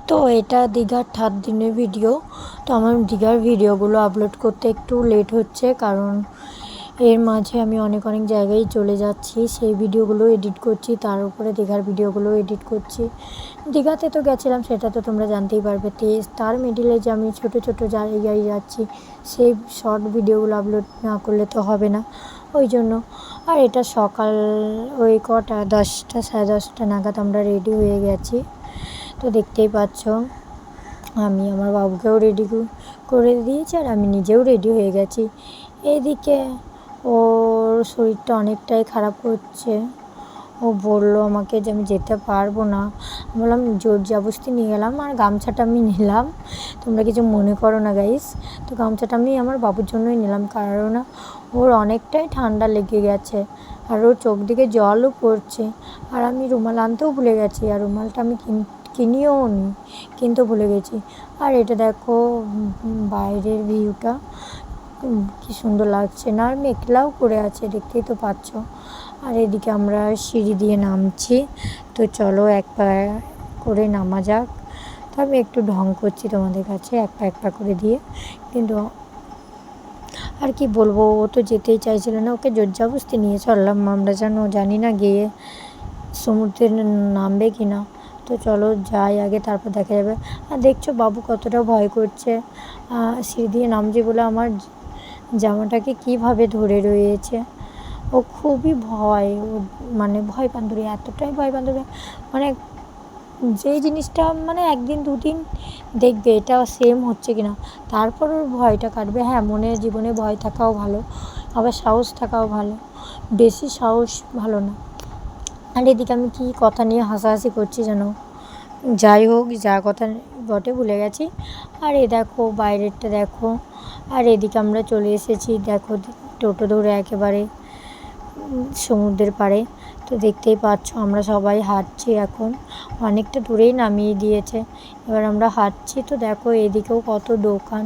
তো এটা দীঘার 7 দিনের ভিডিও। তো আমার দীঘার ভিডিওগুলো আপলোড করতে একটু লেট হচ্ছে, কারণ এর মাঝে আমি অনেক জায়গায় চলে যাচ্ছি, সেই ভিডিওগুলো এডিট করছি, তার উপরে দীঘার ভিডিওগুলো এডিট করছি। দীঘাতে তো গেছিলাম, সেটা তো তোমরা জানতেই পারবে। তার মিডিলে যে আমি ছোটো ছোটো জায়গায় যাচ্ছি, সেই শর্ট ভিডিওগুলো আপলোড না করলে তো হবে না, ওই জন্য। আর এটা সকাল ওই কটা 10টা 10:30 নাগাদ আমরা রেডি হয়ে গেছি। তো দেখতেই পাচ্ছ, আমি আমার বাবুকেও রেডি করে দিয়েছি, আর আমি নিজেও রেডি হয়ে গেছি। এইদিকে ওর শরীরটা অনেকটাই খারাপ হচ্ছে। ও বললো আমাকে যে আমি যেতে পারবো না। বললাম জোর জবরদস্তি নিয়ে গেলাম, আর গামছাটা আমি নিলাম, তোমরা কিছু মনে করো না গাইস। তো গামছাটা আমি আমার বাবুর জন্যই নিলাম, কারণ ওর অনেকটাই ঠান্ডা লেগে গেছে, আর ওর চোখ দিকে জলও পড়ছে। আর আমি রুমাল আনতেও ভুলে গেছি, আর রুমালটা আমি কিনিও নি, কিন্তু ভুলে গেছি। আর এটা দেখো বাইরের ভিউটা কি সুন্দর লাগছে না, আর মেঘলাও করে আছে, দেখতেই তো পাচ্ছ। আর এদিকে আমরা সিঁড়ি দিয়ে নামছি। তো চলো এক পা করে নামা যাক। তো আমি একটু ঢং করছি তোমাদের কাছে, এক পা করে দিয়ে। কিন্তু আর কি বলবো, ও তো যেতেই চাইছিল না, ওকে জোর জবরদস্তি নিয়ে চললাম আমরা, জানি না গিয়ে সমুদ্রে নামবে কি না। তো চলো যাই আগে, তারপর দেখা যাবে। আর দেখছো বাবু কতটা ভয় করছে, সিঁড়ি দিয়ে নামছে বলে আমার জামাটাকে কীভাবে ধরে রয়েছে। ও খুবই ভয়, ও মানে ভয় পান্দুরি, এতটাই ভয় পান্দুরি, মানে যেই জিনিসটা মানে একদিন দুদিন দেখবে এটা সেম হচ্ছে কি না, তারপর ওর ভয়টা কাটবে। হ্যাঁ, জীবনে ভয় থাকাও ভালো, আবার সাহস থাকাও ভালো, বেশি সাহস ভালো না। আর এদিকে আমি কী কথা নিয়ে হাসাহাসি করছি জানো, যাই হোক, যা কথা বটে ভুলে গেছি। আর এ দেখো বাইরেরটা দেখো। আর এদিকে আমরা চলে এসেছি দেখো, টোটো ধরে একেবারে সমুদ্রের পাড়ে। তো দেখতেই পাচ্ছ আমরা সবাই হাঁটছি, এখন অনেকটা দূরেই নামিয়ে দিয়েছে, এবার আমরা হাঁটছি। তো দেখো এদিকেও কত দোকান,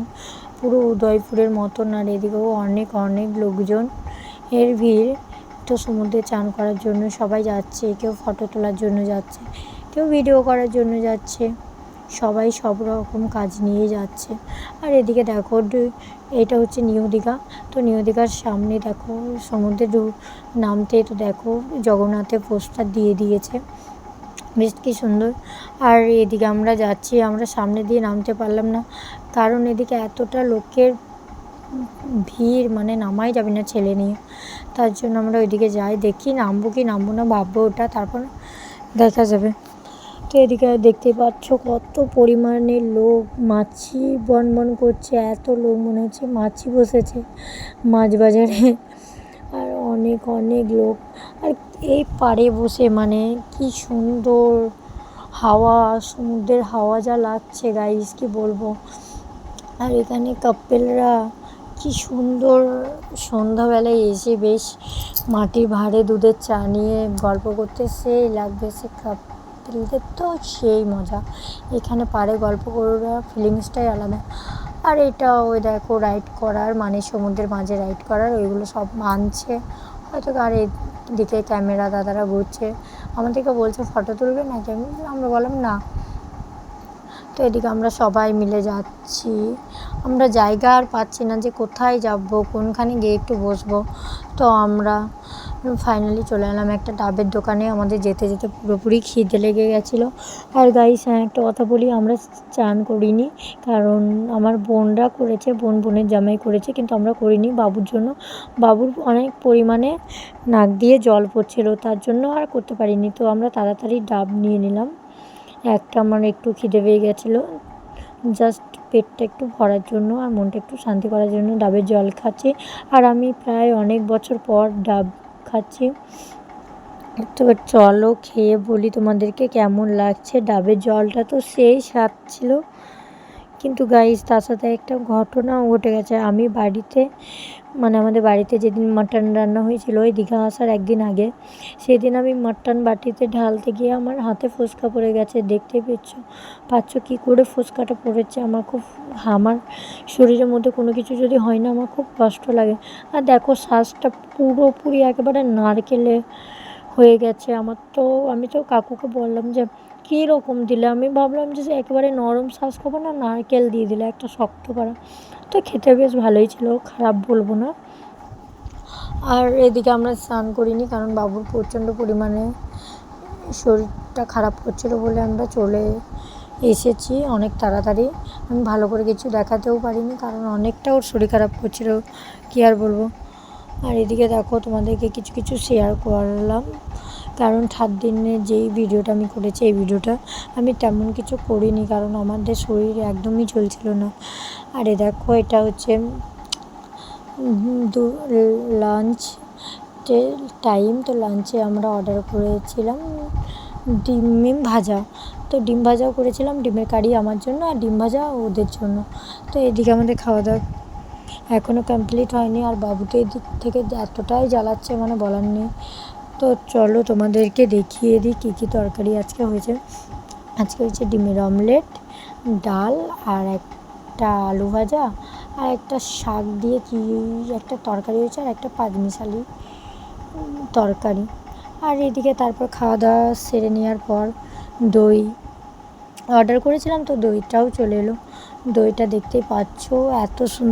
পুরো উদয়পুরের মতন, আর এদিকেও অনেক লোকজন এর ভিড়। তো সমুদ্রে চান করার জন্য সবাই যাচ্ছে, কেউ ফটো তোলার জন্য যাচ্ছে, কেউ ভিডিও করার জন্য যাচ্ছে, সবাই সব রকম কাজ নিয়ে যাচ্ছে। আর এদিকে দেখো এটা হচ্ছে নিউ দীঘা। তো নিউ দীঘার সামনে দেখো সমুদ্রে নামতে, তো দেখো জগন্নাথের পোস্টার দিয়ে দিয়েছে, বেশ কি সুন্দর। আর এদিকে আমরা যাচ্ছি, আমরা সামনে দিয়ে নামতে পারলাম না, কারণ এদিকে এতটা লোকের ভিড়, মানে নামাই যাবে না ছেলে নিয়ে। তার জন্য আমরা ওইদিকে যাই, দেখি নামবো কি নামবো না, ভাববো ওটা, তারপর দেখা যাবে। তো এদিকে দেখতেই পাচ্ছ কত পরিমাণে লোক, মাছি বন করছে, এত লোক মনে হচ্ছে মাছি বসেছে মাছ বাজারে। আর অনেক লোক, আর এই পাড়ে বসে মানে কি সুন্দর হাওয়া, সমুদ্রের হাওয়া যা লাগছে গাইস, কি বলবো। আর এখানে কাপেলরা কি সুন্দর সন্ধ্যাবেলায় এসে বেশ মাটির ভাঁড়ে দুধের চা নিয়ে গল্প করতে সেই লাগবে, সে কাপেলদের তো সেই মজা। এখানে পাড়ে গল্প করার ফিলিংসটাই আলাদা। আর এটা ওই দেখো রাইড করার, মানে সমুদ্রের মাঝে রাইড করার, ওইগুলো সব মানছে হয়তো। আর এদিকে ক্যামেরা দাদারা ঘুরছে, আমাদেরকে বলছে ফটো তুলবে নাকি, আমরা বললাম না। তো এদিকে আমরা সবাই মিলে যাচ্ছি, আমরা জায়গা আর পাচ্ছি না যে কোথায় যাব, কোনখানে গিয়ে একটু বসবো। তো আমরা ফাইনালি চলে এলাম একটা ডাবের দোকানে, আমাদের যেতে যেতে পুরোপুরি খিদে লেগে গেছিলো। আর গাইস হ্যাঁ, একটা কথা বলি, আমরা চান করিনি, কারণ আমার বোনরা করেছে, বোনের জামাই করেছে, কিন্তু আমরা করিনি বাবুর জন্য। বাবুর অনেক পরিমাণে নাক দিয়ে জল পড়ছিলো, তার জন্য আর করতে পারিনি। তো আমরা তাড়াতাড়ি ডাব নিয়ে নিলাম, একটা আমার একটু খিদে পেয়ে গেছিলো, জাস্ট পেটটা একটু ভরার জন্য আর মনটা একটু শান্তি করার জন্য ডাবের জল খাচ্ছি। আর আমি প্রায় অনেক বছর পর ডাব খাচ্ছি। তো চলো খেয়ে বলি তোমাদেরকে কেমন লাগছে। ডাবের জলটা তো সেই স্বাদ ছিল, কিন্তু গাইস তার সাথে একটা ঘটনাও ঘটে গেছে। আমি বাড়িতে, মানে আমাদের বাড়িতে যেদিন মাটন রান্না হয়েছিল ওই দীঘা আসার একদিন আগে, সেদিন আমি মাটন বাটিতে ঢালতে গিয়ে আমার হাতে ফোসকা পড়ে গেছে। দেখতে পাচ্ছ কী করে ফোসকাটা পড়েছে। আমার শরীরের মধ্যে কোনো কিছু যদি হয় না, আমার খুব কষ্ট লাগে। আর দেখো শ্বাসটা পুরোপুরি একেবারে নারকেলে হয়ে গেছে আমার। তো আমি তো কাকুকে বললাম যে কীরকম দিলে, আমি ভাবলাম যে একেবারে নরম শাঁস খাবো না, নারকেল দিয়ে দিলে একটা শক্ত করা। তো খেতে বেশ ভালোই ছিল, খারাপ বলবো না। আর এদিকে আমরা স্নান করিনি, কারণ বাবুর প্রচণ্ড পরিমাণে শরীরটা খারাপ করছিল বলে আমরা চলে এসেছি অনেক তাড়াতাড়ি। আমি ভালো করে কিছু দেখাতেও পারিনি, কারণ অনেকটা ওর শরীর খারাপ করছিল, কী আর বলবো। আর এদিকে দেখো, তোমাদেরকে কিছু কিছু শেয়ার করলাম, কারণ 7 দিনের যেই ভিডিওটা আমি করেছি, এই ভিডিওটা আমি তেমন কিছু করিনি, কারণ আমাদের শরীর একদমই চলছিল না। আর দেখো, এটা হচ্ছে লাঞ্চ টাইম। তো লাঞ্চে আমরা অর্ডার করেছিলাম ডিম ভাজা। তো ডিম ভাজাও করেছিলাম, ডিমের কারি আমার জন্য আর ডিম ভাজা ওদের জন্য। তো এদিকে আমাদের খাওয়া দাওয়া এখনও কমপ্লিট হয়নি, আর বাবু তো এদিক থেকে এতটাই জ্বালাচ্ছে মানে বলার নেই। তো চলো তোমাদেরকে দেখিয়ে দিই কী কী তরকারি আজকে হয়েছে। আজকে হয়েছে ডিমের অমলেট, ডাল, আর একটা আলু ভাজা, আর একটা শাক দিয়ে কি একটা তরকারি হয়েছে, আর একটা পাঁচমিশালি তরকারি। আর এদিকে তারপর খাওয়া দাওয়া সেরে নেওয়ার পর দই অর্ডার করেছিলাম, তো দইটাও চলে এলো। দইটা দেখতেই পাচ্ছ, এত সুন্দর